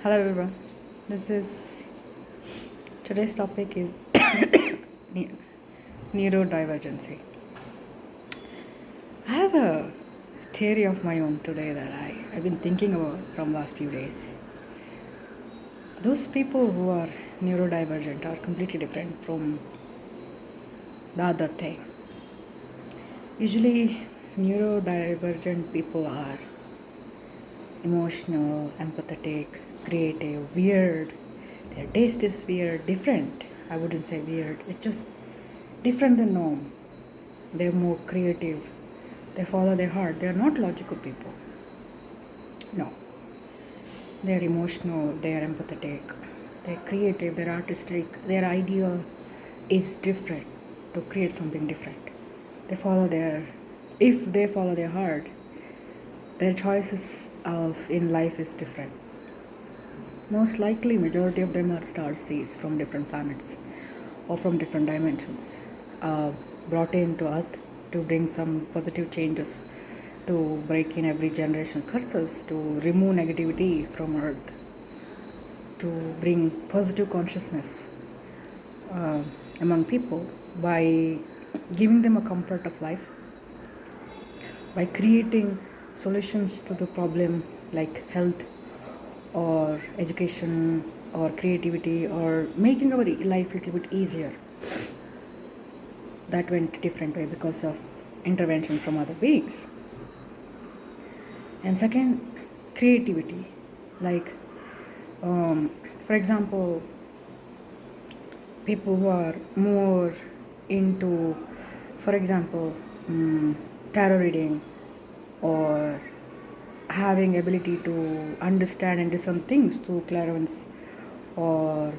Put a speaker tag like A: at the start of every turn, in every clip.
A: Hello everyone. This is today's topic is neurodivergency. I have a theory of my own today that I've been thinking about from last few days. Those people who are neurodivergent are completely different from the other thing. Usually neurodivergent people are emotional, empathetic, creative, weird. Their taste is weird, different. I wouldn't say weird. It's just different than norm. They're more creative. They follow their heart. They're not logical people. No. They're emotional. They're empathetic. They're creative. They're artistic. Their idea is different to create something different. If they follow their heart, their choices in life is different. Most likely, majority of them are star seeds from different planets or from different dimensions, brought into Earth to bring some positive changes, to break in every generation curses, to remove negativity from Earth, to bring positive consciousness among people by giving them a comfort of life, by creating solutions to the problem like health or education or creativity or making our life a little bit easier. That went a different way because of intervention from other beings. And second, creativity. Like, for example, people who are more into, for example, tarot reading or having ability to understand and discern things through clairvoyance, or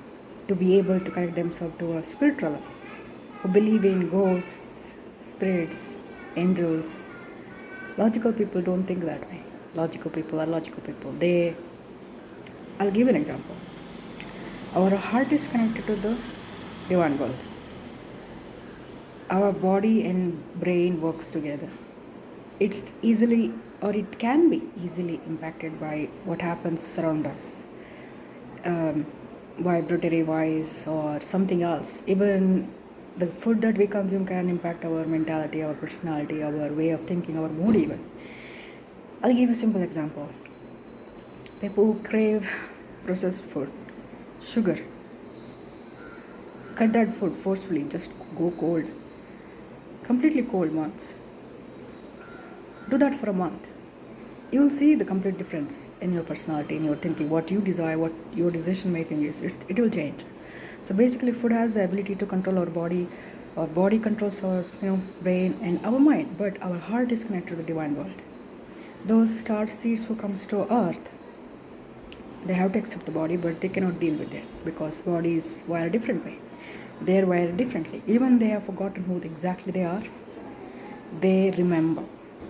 A: to be able to connect themselves to a spiritual level, who believe in ghosts, spirits, angels. Logical people don't think that way. Logical people are logical people. I'll give an example. Our heart is connected to the divine world. Our body and brain works together. It's easily, or it can be easily impacted by what happens around us, vibratory wise or something else. Even the food that we consume can impact our mentality, our personality, our way of thinking, our mood even. I'll give a simple example. People who crave processed food, sugar, cut that food forcefully, just go cold, completely cold once. Do that for a month. You will see the complete difference in your personality, in your thinking, what you desire, what your decision making is. It will change. So basically, food has the ability to control our body. Our body controls our brain and our mind, but our heart is connected to the divine world. Those star seeds who comes to Earth, they have to accept the body, but they cannot deal with it because body is wired a different way. They are wired differently. Even they have forgotten who exactly they are. They remember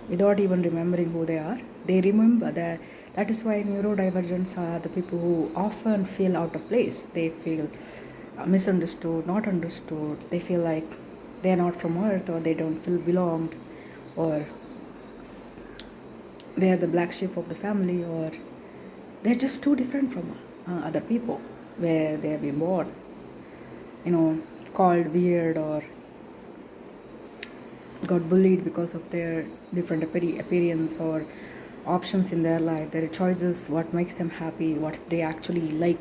A: without even remembering who they are. They remember that. That is why neurodivergents are the people who often feel out of place. They feel misunderstood, not understood. They feel like they are not from Earth, or they don't feel belonged, or they are the black sheep of the family, or they're just too different from other people where they have been born, called weird or got bullied because of their different appearance or options in their life, their choices, what makes them happy, what they actually like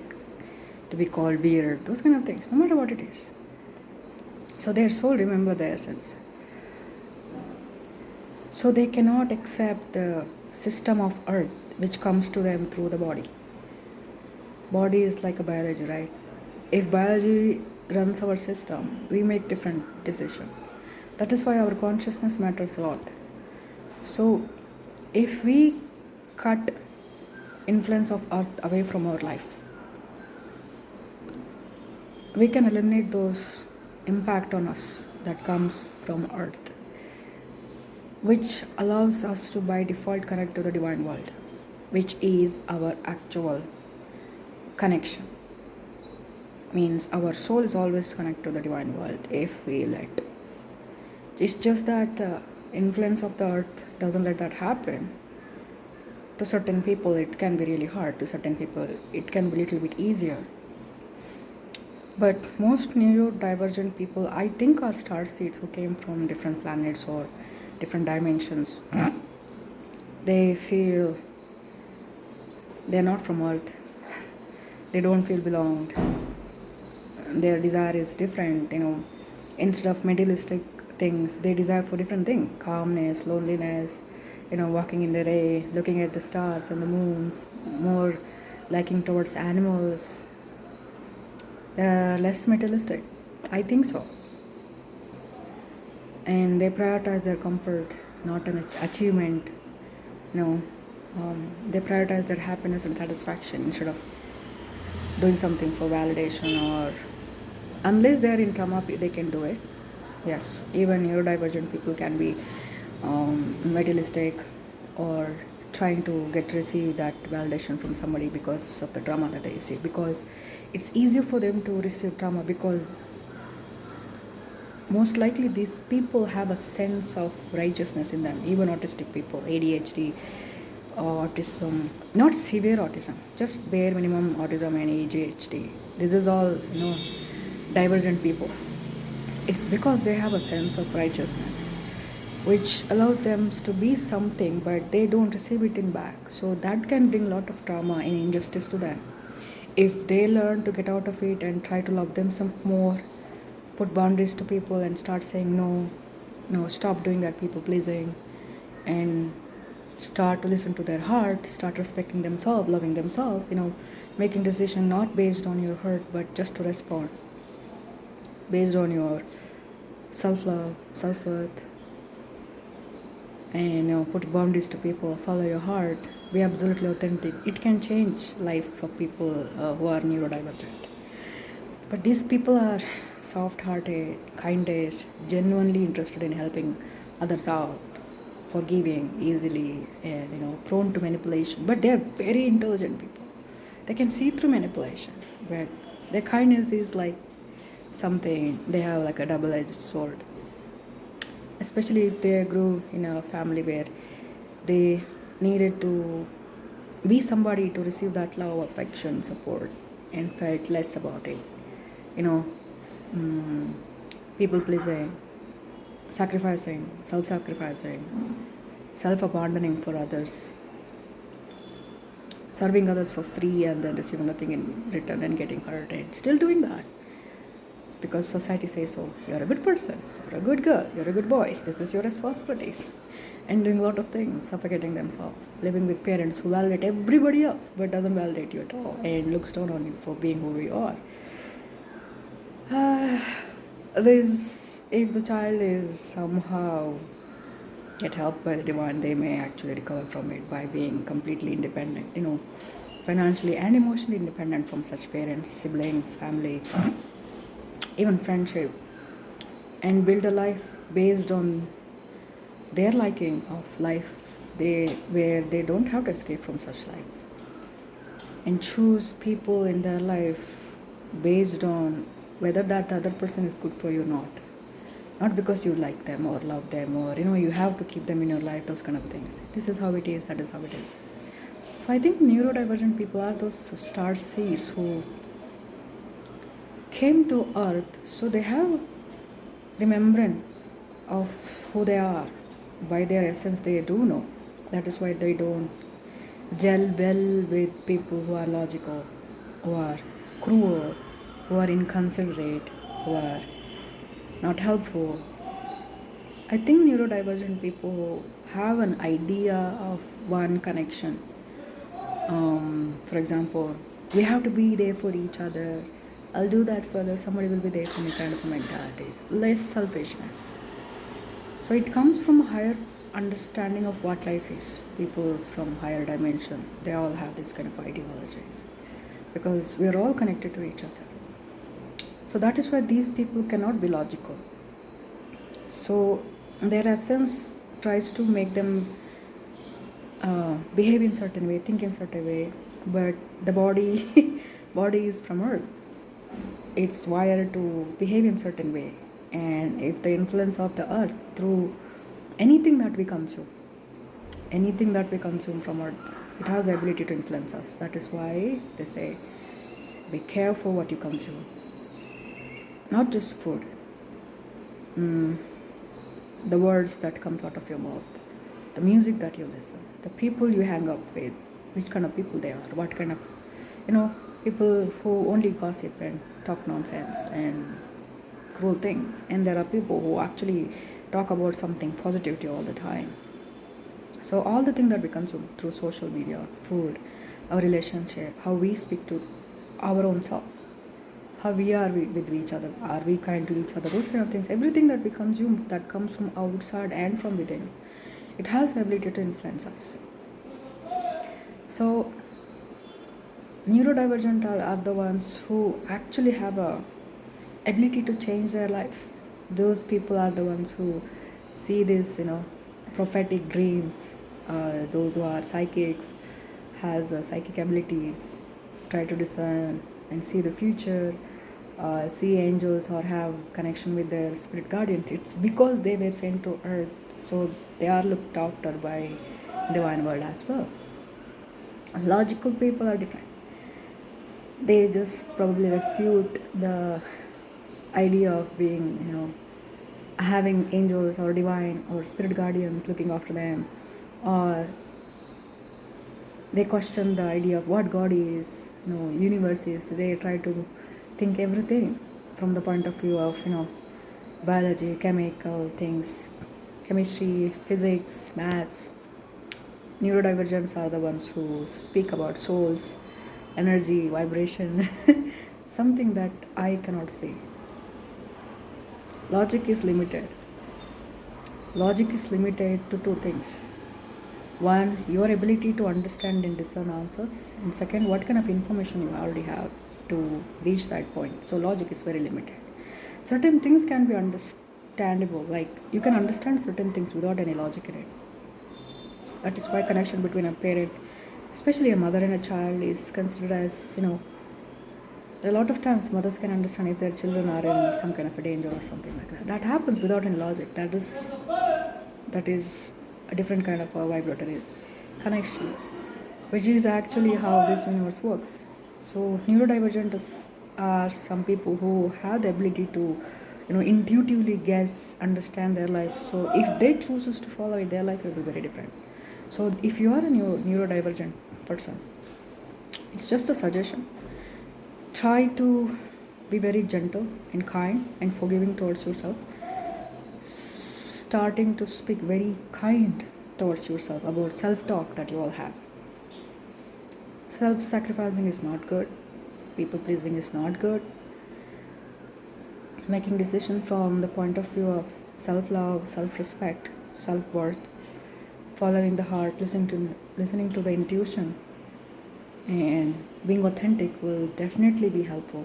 A: to be called weird, those kind of things, no matter what it is. So their soul remember their essence. So they cannot accept the system of earth which comes to them through the body. Body is like a biology, right? If biology runs our system, we make different decisions. That is why our consciousness matters a lot. So if we cut influence of earth away from our life, we can eliminate those impact on us that comes from earth, which allows us to by default connect to the divine world, which is our actual connection. Means our soul is always connected to the divine world if we let. It's just that the influence of the earth doesn't let that happen. To certain people it can be really hard, to certain people it can be a little bit easier. But most neurodivergent people, I think, are starseeds who came from different planets or different dimensions. They feel they're not from Earth. They don't feel belonged. Their desire is different, Instead of materialistic things, they desire for different things: calmness, loneliness, walking in the ray, looking at the stars and the moons, more liking towards animals. They're less materialistic. I think so. And they prioritize their comfort, not an achievement. They prioritize their happiness and satisfaction instead of doing something for validation, or unless they're in trauma, they can do it. Yes, even neurodivergent people can be materialistic or trying to receive that validation from somebody because of the trauma that they receive, because it's easier for them to receive trauma, because most likely these people have a sense of righteousness in them. Even autistic people, ADHD, autism, not severe autism, just bare minimum autism and ADHD, this is all divergent people. It's because they have a sense of righteousness which allows them to be something, but they don't receive it in back. So that can bring a lot of trauma and injustice to them. If they learn to get out of it and try to love themselves more, put boundaries to people and start saying no, stop doing that people pleasing, and start to listen to their heart, start respecting themselves, loving themselves, making decision not based on your hurt, but just to respond based on your self-love, self-worth, and put boundaries to people, follow your heart, be absolutely authentic. It can change life for people who are neurodivergent. But these people are soft-hearted, kind-ish, genuinely interested in helping others out, forgiving easily, and prone to manipulation. But they are very intelligent people. They can see through manipulation. But their kindness is like something, they have like a double-edged sword. Especially if they grew in a family where they needed to be somebody to receive that love, affection, support, and felt less about it. People pleasing, sacrificing, self-sacrificing, self-abandoning for others, serving others for free and then receiving nothing in return and getting hurted. Still doing that because society says so. You're a good person, you're a good girl, you're a good boy, this is your responsibilities. And doing a lot of things, suffocating themselves, living with parents who validate everybody else but doesn't validate you at all and looks down on you for being who you are. If the child is somehow get help by the divine, they may actually recover from it by being completely independent, financially and emotionally independent from such parents, siblings, family, even friendship, and build a life based on their liking of life, where they don't have to escape from such life, and choose people in their life based on whether that other person is good for you or not because you like them or love them, or you have to keep them in your life, those kind of things. This is how it is, that is how it is. So I think neurodivergent people are those star seeds who came to earth, so they have remembrance of who they are. By their essence they do know. That is why they don't gel well with people who are logical, who are cruel, who are inconsiderate, who are not helpful. I think neurodivergent people have an idea of one connection. For example, we have to be there for each other. I'll do that for others, somebody will be there for me, kind of a mentality. Less selfishness. So it comes from a higher understanding of what life is. People from higher dimension, they all have this kind of ideologies because we are all connected to each other. So that is why these people cannot be logical. So their essence tries to make them behave in certain way, think in certain way, but the body is from earth. It's wired to behave in certain way, and if the influence of the earth through anything that we consume from earth, It has the ability to influence us. That is why they say, be careful what you consume. Not just food, the words that comes out of your mouth, the music that you listen, the people you hang out with, which kind of people they are, what kind of, people who only gossip and talk nonsense and cruel things. And there are people who actually talk about something positivity all the time. So all the things that we consume through social media, food, our relationship, how we speak to our own self, how we are with each other, are we kind to each other, those kind of things, everything that we consume that comes from outside and from within, it has the ability to influence us. So neurodivergent are the ones who actually have a ability to change their life. Those people are the ones who see this, prophetic dreams. Those who are psychics has psychic abilities, try to discern and see the future, see angels or have connection with their spirit guardians. It's because they were sent to earth, so they are looked after by divine world as well. Logical people are different. They just probably refute the idea of being, having angels or divine or spirit guardians looking after them, or they question the idea of what God is, universe is. They try to think everything from the point of view of, biology, chemical things, chemistry, physics, maths. Neurodivergents are the ones who speak about souls, energy, vibration, something that I cannot see. Logic is limited. Logic is limited to two things. One, your ability to understand and discern answers. And second, what kind of information you already have to reach that point. So logic is very limited. Certain things can be understandable. Like you can understand certain things without any logic in it. That is why connection between a parent, especially a mother and a child, is considered as, a lot of times mothers can understand if their children are in some kind of a danger or something like that. That happens without any logic. That is a different kind of a vibratory connection, which is actually how this universe works. So neurodivergent are some people who have the ability to, intuitively guess, understand their life. So if they chooses to follow it, their life will be very different. So if you are a neurodivergent person, it's just a suggestion. Try to be very gentle and kind and forgiving towards yourself. Starting to speak very kind towards yourself about self-talk that you all have. Self-sacrificing is not good. People-pleasing is not good. Making decisions from the point of view of self-love, self-respect, self-worth, following the heart, listening to the intuition, and being authentic will definitely be helpful.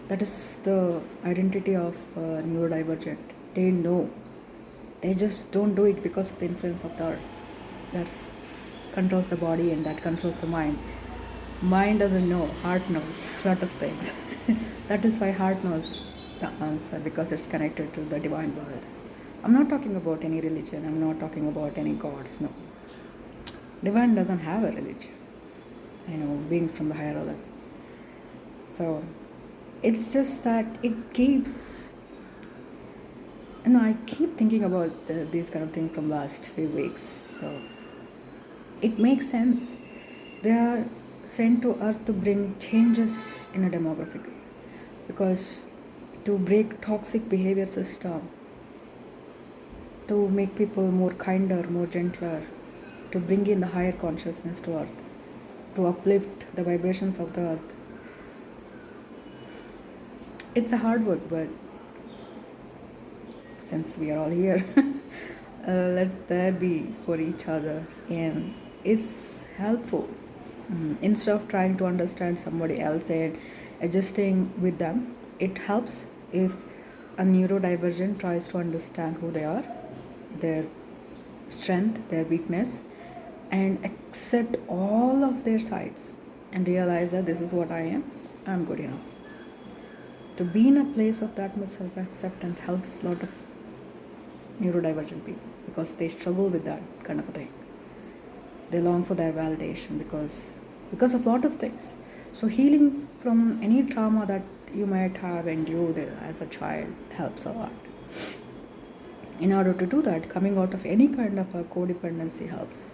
A: That is the identity of neurodivergent. They know. They just don't do it because of the influence of the earth. That controls the body and that controls the mind. Mind doesn't know, heart knows a lot of things. That is why heart knows the answer, because it's connected to the divine world. I'm not talking about any religion. I'm not talking about any gods. No. Divine doesn't have a religion. Beings from the higher level. So it's just that it keeps, I keep thinking about these kind of things from last few weeks. So it makes sense. They are sent to earth to bring changes in a demographic way, because to break toxic behavior system, to make people more kinder, more gentler, to bring in the higher consciousness to earth, to uplift the vibrations of the earth. It's a hard work, but since we are all here, let's there be for each other, and it's helpful. Instead of trying to understand somebody else and adjusting with them, it helps if a neurodivergent tries to understand who they are, their strength, their weakness, and accept all of their sides and realize that this is what I am, I'm good enough. To be in a place of that much self-acceptance helps a lot of neurodivergent people, because they struggle with that kind of a thing. They long for their validation because of a lot of things. So healing from any trauma that you might have endured as a child helps a lot. In order to do that, coming out of any kind of a codependency helps.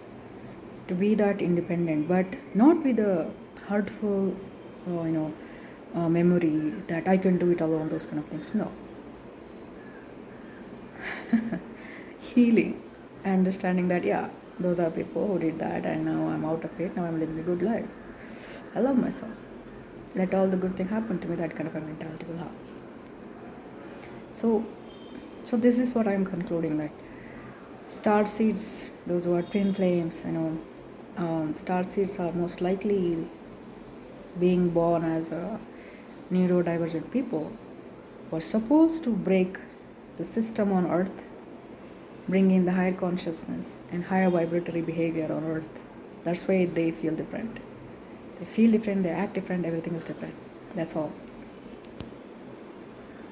A: To be that independent, but not with a hurtful, memory that I can do it alone, those kind of things. No. Healing, understanding that, yeah, those are people who did that, and now I'm out of it. Now I'm living a good life. I love myself. Let all the good thing happen to me. That kind of a mentality will have. So this is what I'm concluding, that star seeds, those who are twin flames, star seeds are most likely being born as a neurodivergent people, were supposed to break the system on earth, bring in the higher consciousness and higher vibratory behavior on earth. That's why they feel different. They feel different, they act different, everything is different. That's all.